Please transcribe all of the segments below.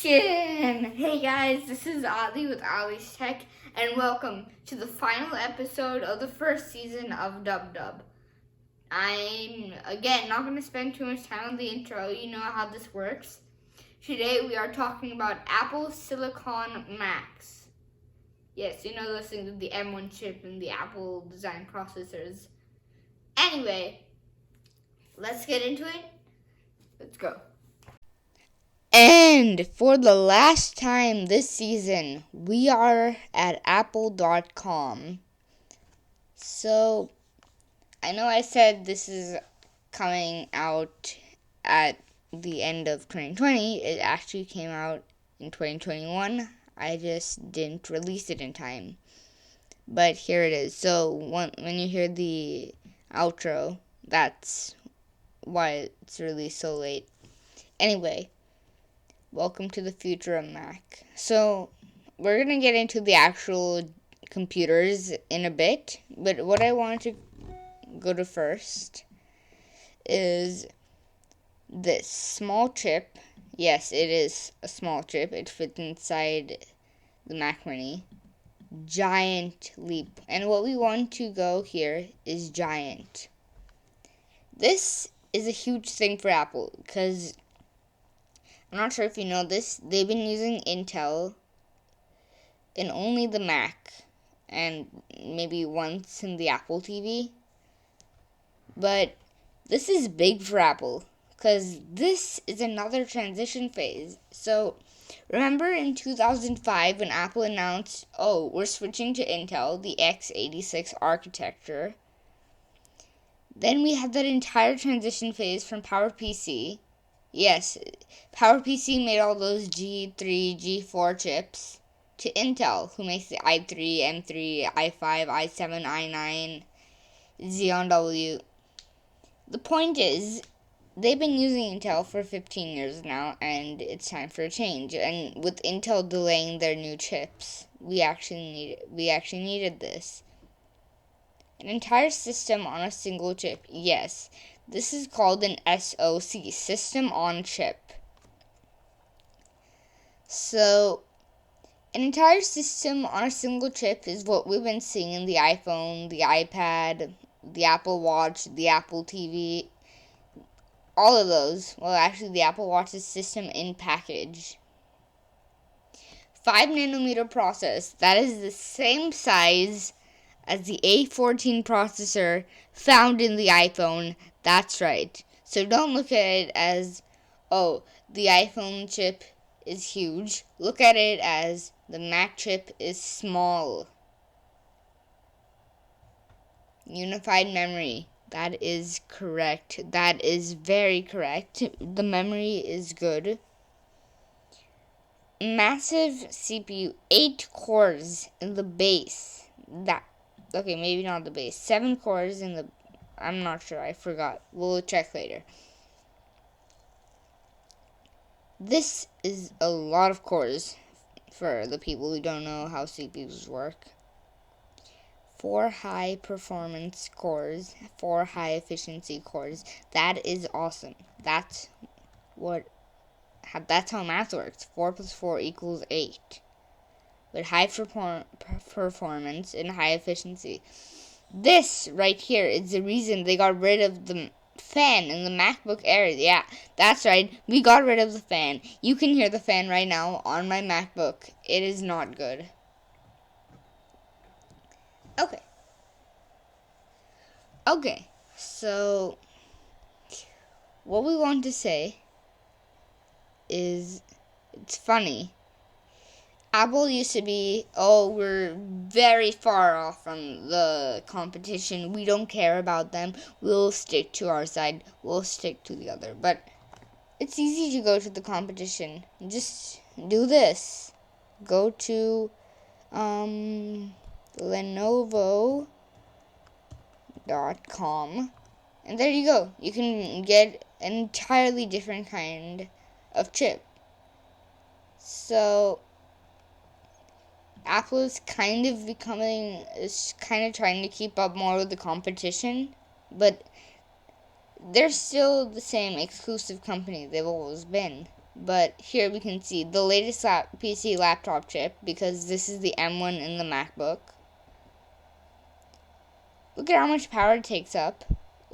Action! Hey guys, this is Ali with Ali's Tech, and welcome to the final episode of the first season of Dub Dub. I'm, again, not going to spend too much time on the intro. You know how this works. Today we are talking about Apple Silicon Macs. Yes, you know those things with the M1 chip and the Apple design processors. Anyway, let's get into it. Let's go. And for the last time this season, we are at apple.com. So, I know I said this is coming out at the end of 2020. It actually came out in 2021. I just didn't release it in time. But here it is. So, when you hear the outro, that's why it's released so late. Anyway, welcome to the future of Mac. So, we're going to get into the actual computers in a bit, but what I want to go to first is this small chip. Yes, it is a small chip. It fits inside the Mac Mini. Giant leap. And what we want to go here is giant. This is a huge thing for Apple because I'm not sure if you know this. They've been using Intel in only the Mac and maybe once in the Apple TV. But this is big for Apple because this is another transition phase. So remember in 2005 when Apple announced, we're switching to Intel, the x86 architecture. Then we had that entire transition phase from PowerPC. Yes, PowerPC made all those G3, G4 chips to Intel, who makes the i3, M3, i5, i7, i9, Xeon W. The point is, they've been using Intel for 15 years now, and it's time for a change. And with Intel delaying their new chips, we actually needed this. An entire system on a single chip. Yes, this is called an SoC, System on Chip. So, an entire system on a single chip is what we've been seeing in the iPhone, the iPad, the Apple Watch, the Apple TV, all of those. Well, actually, the Apple Watch is system in package. 5nm process. That is the same size as the A14 processor found in the iPhone. That's right. So don't look at it as, the iPhone chip is huge. Look at it as the Mac chip is small. Unified memory. That is correct. That is very correct. The memory is good. Massive CPU. 8 cores in the base. Okay, maybe not the base. 7 cores in the... I'm not sure. I forgot. We'll check later. This is a lot of cores for the people who don't know how CPUs work. 4 high-performance cores. 4 high-efficiency cores. That is awesome. That's how math works. 4 plus 4 equals 8. With high performance and high efficiency. This right here is the reason they got rid of the fan in the MacBook Air. Yeah, that's right. We got rid of the fan. You can hear the fan right now on my MacBook. It is not good. Okay, so what we want to say is it's funny. Apple used to be, we're very far off from the competition. We don't care about them. We'll stick to our side. We'll stick to the other. But it's easy to go to the competition. Just do this. Go to Lenovo.com. And there you go. You can get an entirely different kind of chip. So Apple is kind of trying to keep up more with the competition, but they're still the same exclusive company they've always been. But here we can see the latest PC laptop chip, because this is the M1 in the MacBook. Look at how much power it takes up.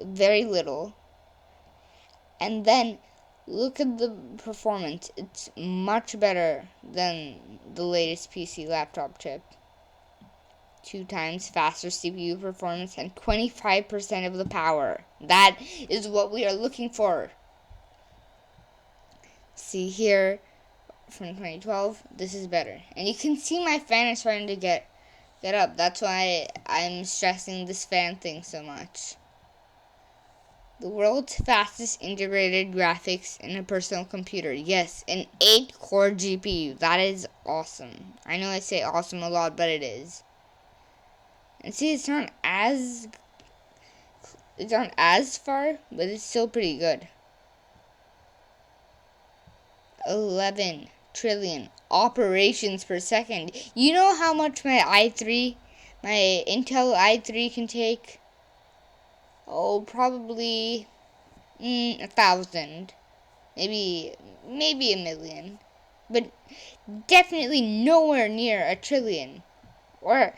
Very little. And then look at the performance. It's much better than the latest PC laptop chip. 2 times faster CPU performance and 25% of the power. That is what we are looking for. See here, from 2012, this is better. And you can see my fan is starting to get up. That's why I'm stressing this fan thing so much. The world's fastest integrated graphics in a personal computer. Yes, an 8-core GPU. That is awesome. I know I say awesome a lot, but it is. And see, it's not as far, but it's still pretty good. 11 trillion operations per second. You know how much my Intel i3 can take? Oh, probably 1,000. Maybe 1,000,000. But definitely nowhere near 1,000,000,000. Or,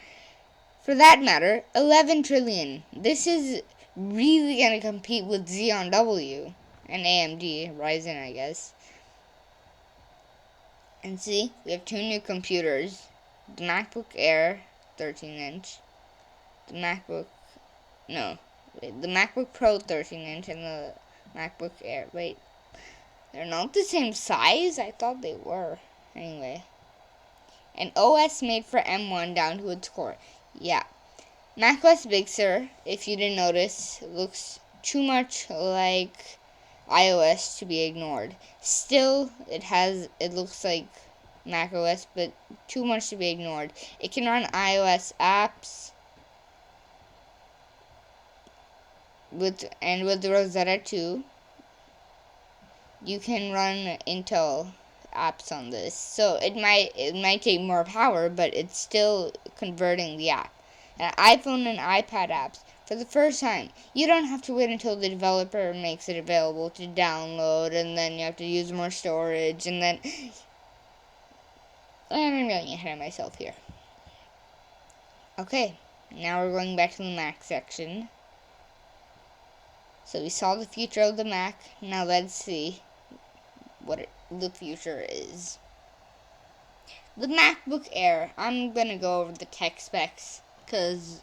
for that matter, 11 trillion. This is really going to compete with Xeon W and AMD, Ryzen, I guess. And see, we have 2 new computers. The MacBook Air, 13-inch. The MacBook Pro 13-inch and the MacBook Air. Wait, they're not the same size? I thought they were. Anyway. An OS made for M1 down to its core. Yeah. macOS Big Sur, if you didn't notice, looks too much like iOS to be ignored. Still, it looks like macOS, but too much to be ignored. It can run iOS apps with the Rosetta 2. You can run Intel apps on this. So it might take more power, but it's still converting the app. And iPhone and iPad apps, for the first time, you don't have to wait until the developer makes it available to download, and then you have to use more storage, and then I'm getting ahead of myself here. Okay, now we're going back to the Mac section. So we saw the future of the Mac. Now let's see what the future is. The MacBook Air. I'm going to go over the tech specs, because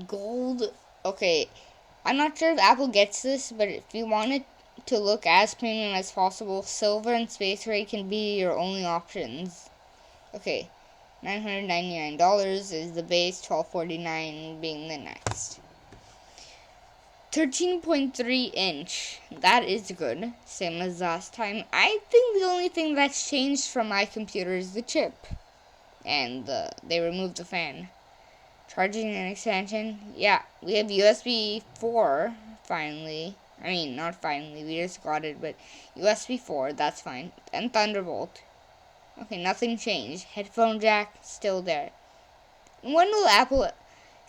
gold. Okay, I'm not sure if Apple gets this, but if you want it to look as premium as possible, silver and space gray can be your only options. Okay, $999 is the base, $1,249 being the next. 13.3 inch, that is good, same as last time. I think the only thing that's changed from my computer is the chip, and they removed the fan. Charging and extension, yeah, we have USB 4, finally. I mean, not finally, we just got it, but USB 4, that's fine. And Thunderbolt. Okay, nothing changed. Headphone jack, still there. When will Apple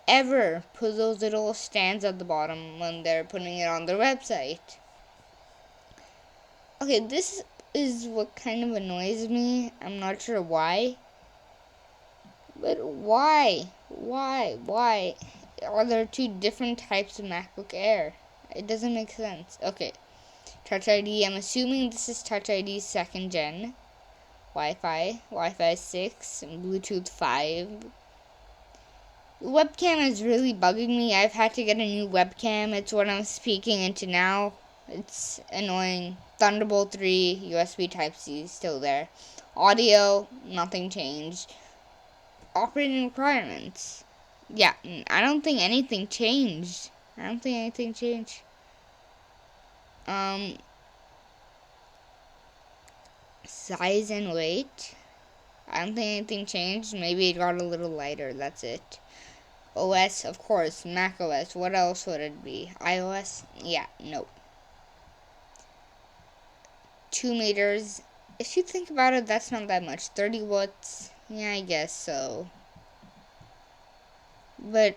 ever put those little stands at the bottom when they're putting it on their website? Okay, this is what kind of annoys me. I'm not sure why. But why? Why are there 2 different types of MacBook Air? It doesn't make sense. Okay, Touch ID. I'm assuming this is Touch ID 2nd gen. Wi-Fi 6, and Bluetooth 5. The webcam is really bugging me. I've had to get a new webcam. It's what I'm speaking into now. It's annoying. Thunderbolt 3, USB Type-C, still there. Audio, nothing changed. Operating requirements. Yeah, I don't think anything changed. Size and weight. I don't think anything changed. Maybe it got a little lighter. That's it. OS, of course. Mac OS. What else would it be? iOS? Yeah, nope. 2 meters. If you think about it, that's not that much. 30 watts. Yeah, I guess so. But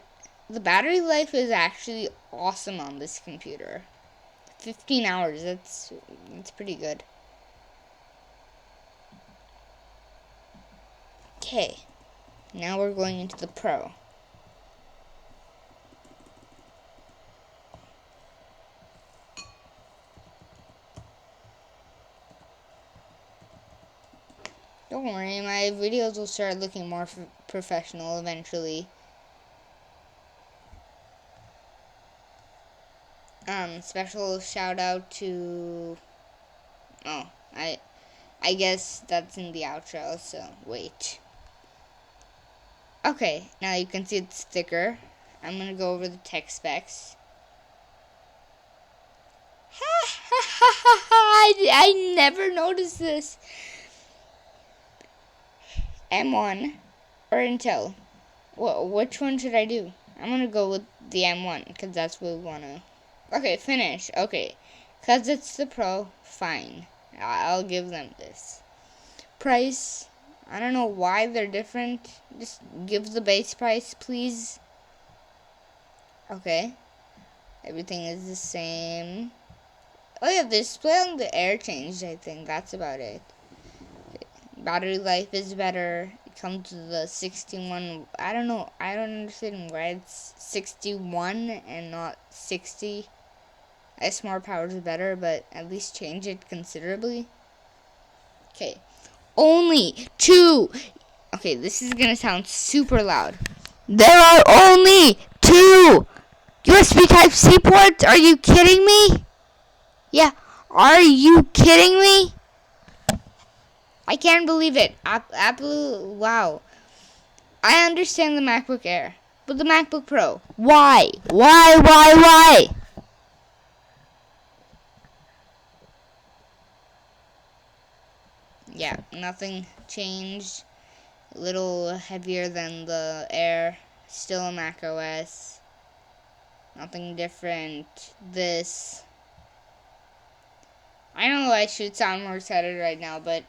the battery life is actually awesome on this computer. 15 hours. That's pretty good. Okay, now we're going into the Pro. Don't worry, my videos will start looking more professional eventually. Special shout out to... Oh, I guess that's in the outro, so wait. Okay, now you can see the sticker. I'm going to go over the tech specs. I never noticed this. M1 or Intel? Which one should I do? I'm going to go with the M1 because that's what we want to... Okay, finish. Okay, because it's the Pro, fine. I'll give them this. Price, I don't know why they're different. Just give the base price, please. Okay, everything is the same. Oh yeah, the display on the Air changed, I think. That's about it. Okay. Battery life is better. It comes to the 61. I don't know. I don't understand why it's 61 and not 60. SMR power is better, but at least change it considerably. Okay. Only 2. Okay, this is gonna sound super loud. There are only 2 USB Type-C ports. Are you kidding me? Yeah, are you kidding me? I can't believe it. Apple, wow. I understand the MacBook Air, but the MacBook Pro, why? Why? Yeah, nothing changed. A little heavier than the Air. Still a Mac OS. Nothing different. This. I know I should sound more excited right now, but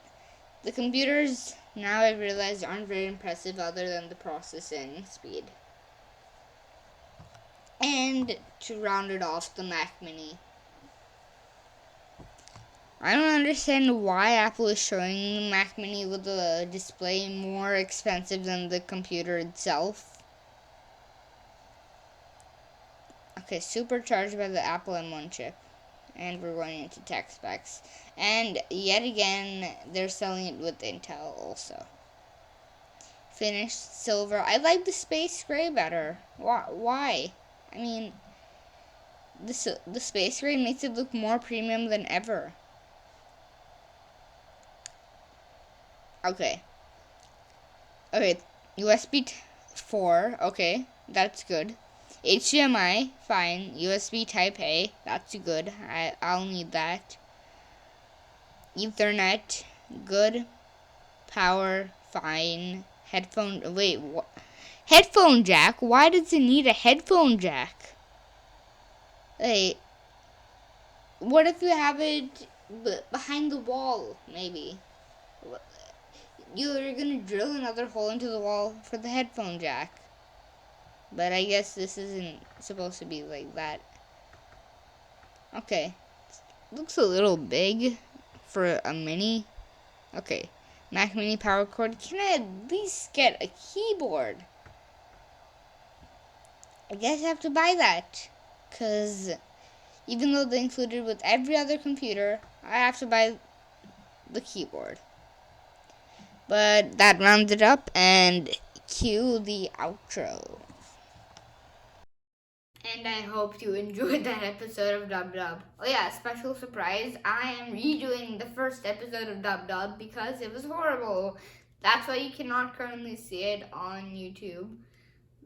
the computers, now I realize, aren't very impressive other than the processing speed. And to round it off, the Mac Mini. I don't understand why Apple is showing the Mac Mini with the display more expensive than the computer itself. Okay, supercharged by the Apple M1 chip. And we're going into tech specs. And yet again, they're selling it with Intel also. Finished silver. I like the space gray better. Why? I mean, the space gray makes it look more premium than ever. Okay, USB 4, okay, that's good. HDMI, fine. USB Type A, that's good. I'll need that. Ethernet, good. Power, fine. Headphone, wait, what? Headphone jack? Why does it need a headphone jack? Wait, what if you have it behind the wall, maybe? You're gonna drill another hole into the wall for the headphone jack. But I guess this isn't supposed to be like that. Okay. Looks a little big for a mini. Okay. Mac Mini power cord. Can I at least get a keyboard? I guess I have to buy that. Because even though they're included with every other computer, I have to buy the keyboard. But that rounds it up, and cue the outro. And I hope you enjoyed that episode of Dub Dub. Oh yeah, special surprise, I am redoing the first episode of Dub Dub because it was horrible. That's why you cannot currently see it on YouTube.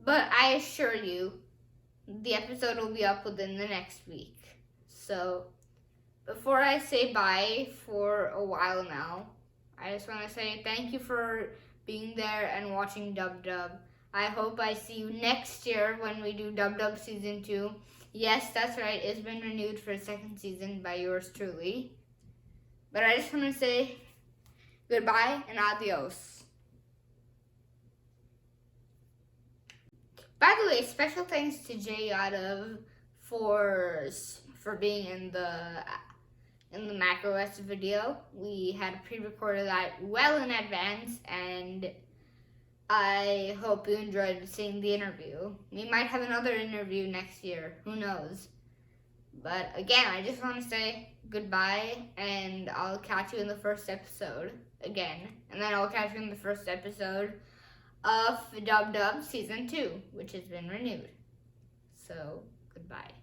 But I assure you, the episode will be up within the next week. So, before I say bye for a while now, I just want to say thank you for being there and watching Dub Dub. I hope I see you next year when we do Dub Dub Season 2. Yes, that's right, it's been renewed for a second season by yours truly. But I just want to say goodbye and adios. By the way, special thanks to Jay Yadav for being in the macOS video. We had pre-recorded that well in advance, and I hope you enjoyed seeing the interview. We might have another interview next year. Who knows? But again, I just want to say goodbye, and I'll catch you in the first episode again. And then I'll catch you in the first episode of Dub Dub Season 2, which has been renewed. So, goodbye.